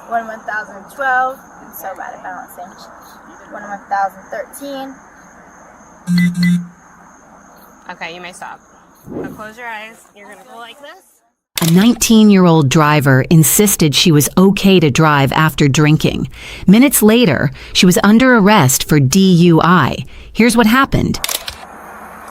one in 1,012, and so bad at balancing. One in 1,013. Okay, you may stop. So close your eyes. You're gonna go like this. A 19-year-old driver insisted she was okay to drive after drinking. Minutes later, she was under arrest for DUI. Here's what happened.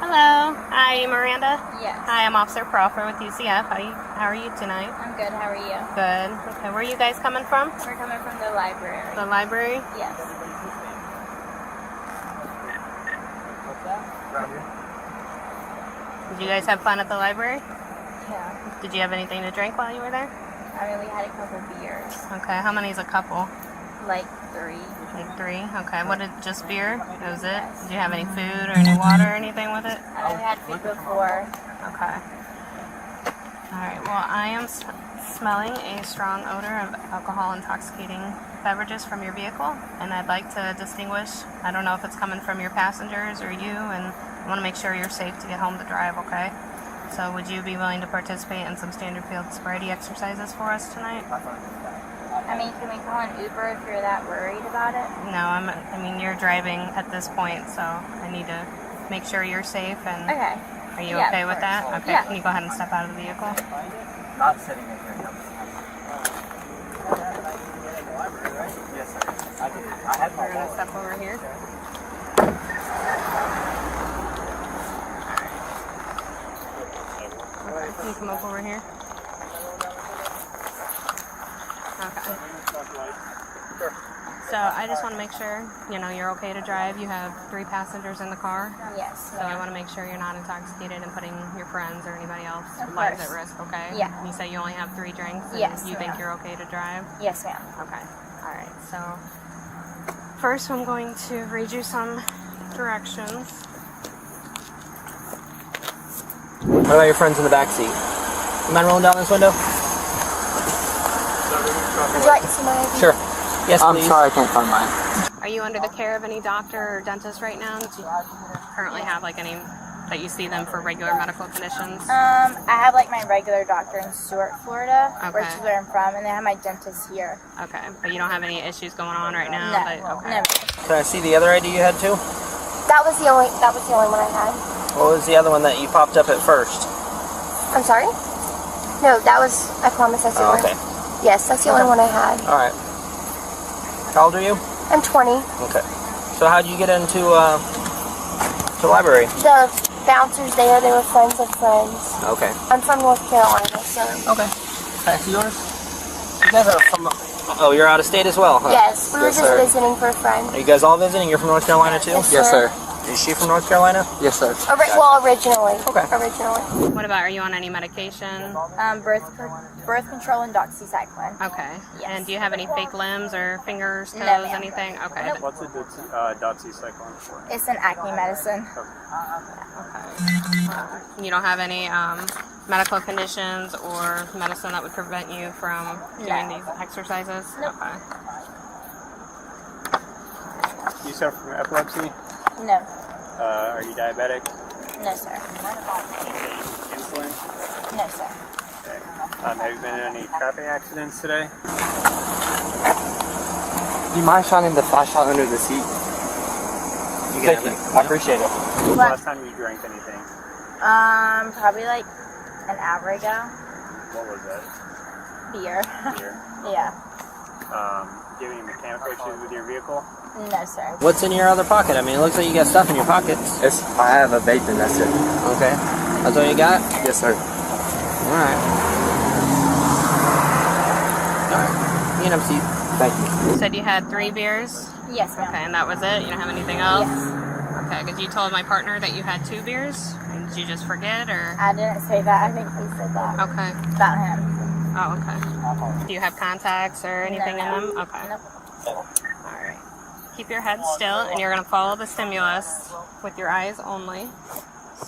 Hello. Hi, Miranda. Yes. Hi, I'm Officer Crawford with UCF. How are you tonight? I'm good. How are you? Good. Okay, where are you guys coming from? We're coming from the library. The library? Yes. Did you guys have fun at the library? Yeah. Did you have anything to drink while you were there? I mean, we had a couple beers. Okay, how many is a couple? Like 3. Like 3? Okay, what did, just beer? That was it? Did you have any food or any water or anything with it? We had food before. Okay. Alright, well I am smelling a strong odor of alcohol intoxicating beverages from your vehicle, and I'd like to distinguish, I don't know if it's coming from your passengers or you, and I want to make sure you're safe to get home to drive, okay? So would you be willing to participate in some standard field sobriety exercises for us tonight? I mean, can we call an Uber if you're that worried about it? No, I mean you're driving at this point, so I need to make sure you're safe. And Okay. Are you Yeah, okay of with course. that? Okay. Yeah. Can you go ahead and step out of the vehicle? Not sitting in here. Yes, sir. I had my We're gonna step over here. Okay. Can you come up over here? Okay. So I just want to make sure, you're okay to drive. You have 3 passengers in the car. Yes. So I want to make sure you're not intoxicated and putting your friends or anybody else's Of lives course. at risk, okay? Yeah. You say you only have 3 drinks and Yes, you think ma'am. you're okay to drive? Yes, ma'am. Okay. All right. So first I'm going to read you some directions. What about your friends in the back seat? You mind rolling down this window? Would you like to see my ID? Sure. Yes, I'm please. sorry, I can't find mine. Are you under the care of any doctor or dentist right now? Do you currently have any that you see them for regular medical conditions? I have like my regular doctor in Stuart, Florida, which Okay. is where I'm from, and I have my dentist here. Okay, but you don't have any issues going on right now? No, Okay. never. Can I see the other ID you had too? That was the only one I had. What was the other one that you popped up at first? I'm sorry? No, that was, I promise that's the Oh, one. okay. Yes, that's the only one I had. All right. How old are you? I'm 20. Okay. So how did you get into the library? The bouncers there, they were friends of friends. Okay. I'm from North Carolina, so. Okay. Can I see yours? You guys are from... Oh, you're out of state as well, huh? Yes, we were just visiting for a friend. Are you guys all visiting? You're from North Carolina too? Yes, sir. Is she from North Carolina? Yes, sir. Originally. Okay. Originally. What about, are you on any medication? Birth control and doxycycline. Okay. Yes. And do you have any fake limbs or fingers, toes, No, ma'am. anything? Okay. Nope. What's a doxycycline for? It's an acne medicine. Okay. You don't have any medical conditions or medicine that would prevent you from doing these exercises? Nope. Okay. You suffer from epilepsy? No. Are you diabetic? No, sir. Insulin? No, sir. Okay. Have you been in any traffic accidents today? Do you mind shining the flashlight under the seat? You Thank you. I appreciate it. When was the last time you drank anything? Probably like an hour ago. What was that? Beer. Beer? Yeah. Do you have any mechanical issues with your vehicle? No, sir. What's in your other pocket? I mean, it looks like you got stuff in your pockets. I have a vape and that's it. Okay. That's all you got? Yes, sir. Alright. Alright. You can have a seat. Thank you. You said you had 3 beers? Yes, ma'am. Okay, and that was it? You don't have anything else? Yes. Okay, because you told my partner that you had 2 beers? And did you just forget, or? I didn't say that. I think he said that Okay. about him. Oh, okay. Do you have contacts or anything in them? Okay. Nope. Alright. Keep your head still, and you're going to follow the stimulus with your eyes only.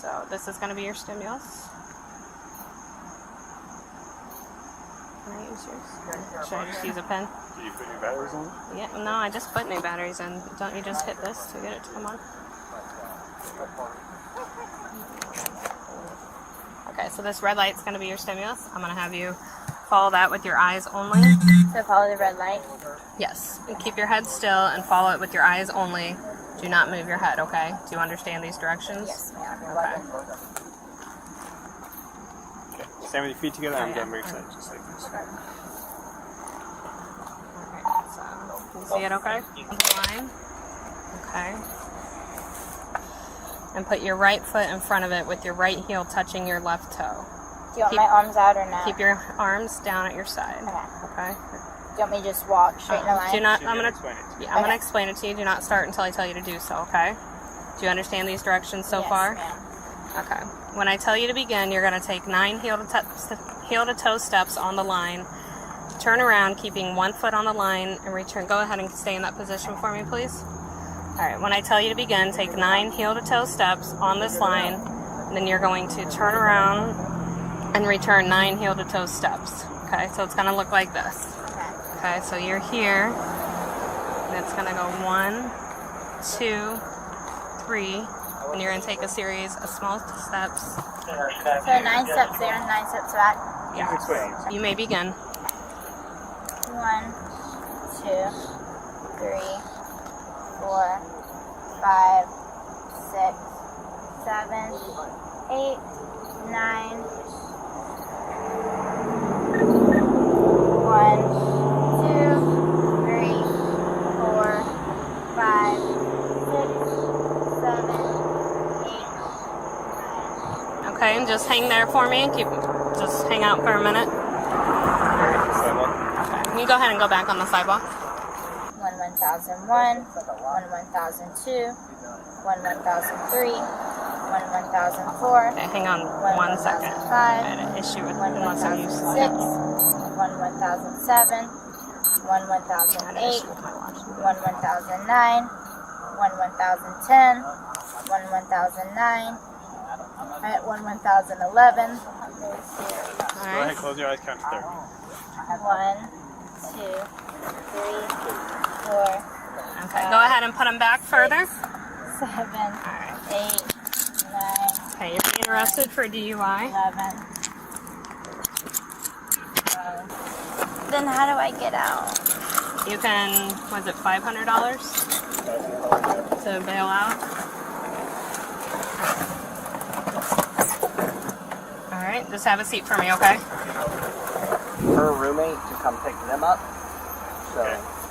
So this is going to be your stimulus. Can I use yours? Should I just use a pen? Did you put your batteries on? Yeah, no, I just put new batteries in. Don't you just hit this to get it to come on? Okay, so this red light's going to be your stimulus. I'm going to have you follow that with your eyes only. So follow the red light. Yes. And keep your head still and follow it with your eyes only. Do not move your head, okay? Do you understand these directions? Yes, ma'am. Okay. Okay. Stand with your feet together. I'm going to move side just like this. Okay, so you see it okay? On the line. Okay. And put your right foot in front of it with your right heel touching your left toe. Do you want my arms out or no? Keep your arms down at your side. Okay. Okay. Do you want me to just walk straight in a line? Do not. So I'm you're gonna. explain it to me. Yeah, I'm gonna explain it to you. Do not start until I tell you to do so. Okay. Do you understand these directions so Yes, far? ma'am. Okay. When I tell you to begin, you're gonna take 9 heel to toe steps on the line. Turn around, keeping one foot on the line, and return. Go ahead and stay in that position for me, please. All right. When I tell you to begin, take 9 heel to toe steps on this line. And then you're going to turn around and return 9 heel to toe steps. Okay. So it's gonna look like this. Okay, so you're here, and it's gonna go 1, 2, 3, and you're gonna take a series of small steps. So 9 steps there and 9 steps back. Yeah. You may begin. 1, 2, 3, 4, 5, 6, 7, 8, 9. 1, 2, 3, 4, 5, 6, 7, 8, 9. Okay, and just hang there for me. Just hang out for a minute. Okay, you go ahead and go back on the sidewalk. 1 1001, 1 1002, 1 1003, 1 1004. Okay, hang on 1 second. I had an issue with 1 unless I'm used to 1006, 1 1007, 1 I had an 1008, issue with my watch. 1 1009, 1 1010, 1 1009, alright, 1 1011. Go ahead, close your eyes, count to 30. 1, 2, 3, 4, Okay, go ahead and put them back further. 7, 8, 9, Okay, you're being arrested for DUI. 11. Then how do I get out? You can, was it $500 to bail out? Alright, just have a seat for me, okay? Her roommate to come pick them up. So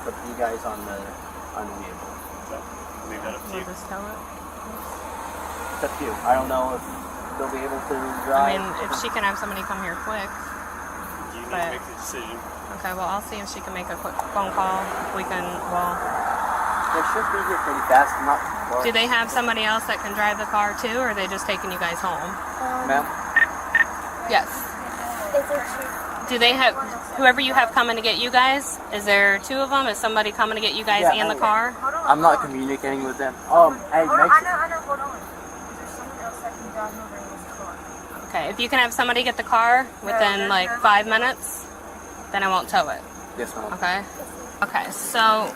put you guys on the vehicle. So, leave that up to We'll you. just tell it. It's up to you. I don't know if they'll be able to I drive. mean, if she can have somebody come here quick. You need But- to make the decision. Okay, well, I'll see if she can make a quick phone call. We can, well, They should be here pretty fast. Not too far. do they have somebody else that can drive the car too, or are they just taking you guys home? Ma'am? Yes. Do they have, whoever you have coming to get you guys, is there 2 of them? Is somebody coming to get you guys Yeah, and the car? I'm not communicating with them. Hey, Hold on, I know, hold on. Is there someone else that can drive over in this car? Okay, if you can have somebody get the car within like 5 minutes, then I won't tow it. Yes, ma'am. Okay? Okay, so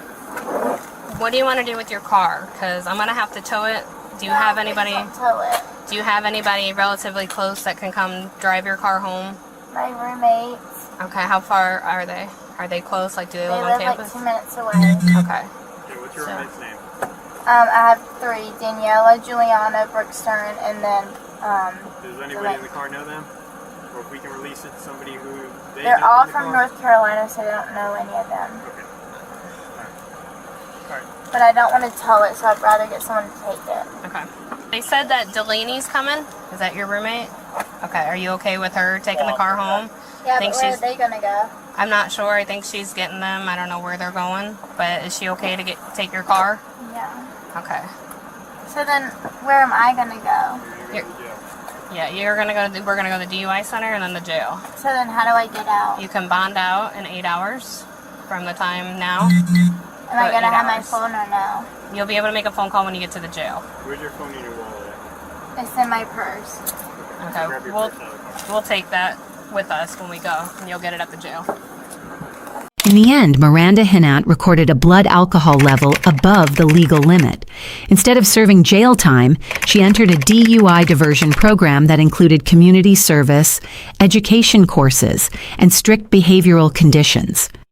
what do you want to do with your car? Because I'm going to have to tow it. Do you have anybody, Tow it. do you have anybody relatively close that can come drive your car home? My roommates. Okay, how far are they? Are they close? Like, do they They live on live like campus? 2 minutes away. Okay. Okay, what's your roommate's name? I have 3: Daniela, Juliana, Brooke Stern, and then Does anybody in the car know them? Or if we can release it to somebody who they they're know all in the from car? North Carolina, so I don't know any of them. Okay. Alright. But I don't want to tow it, so I'd rather get someone to take it. Okay. They said that Delaney's coming. Is that your roommate? Okay, are you okay with her taking the car home? Yeah, Think but where are she's- they gonna go? I'm not sure. I think she's getting them. I don't know where they're going. But is she okay to take your car? Yeah. Okay. So then, where am I gonna go? You're- Yeah, we're gonna go to the DUI center and then the jail. So then, how do I get out? You can bond out in 8 hours from the time now. Am I for gonna 8 have my hours. phone or no? You'll be able to make a phone call when you get to the jail. Where's your phone in your wallet at? It's in my purse. Okay. Grab your We'll purse out of the car. we'll take that with us when we go, and you'll get it at the jail. In the end, Miranda Hinat recorded a blood alcohol level above the legal limit. Instead of serving jail time, she entered a DUI diversion program that included community service, education courses, and strict behavioral conditions.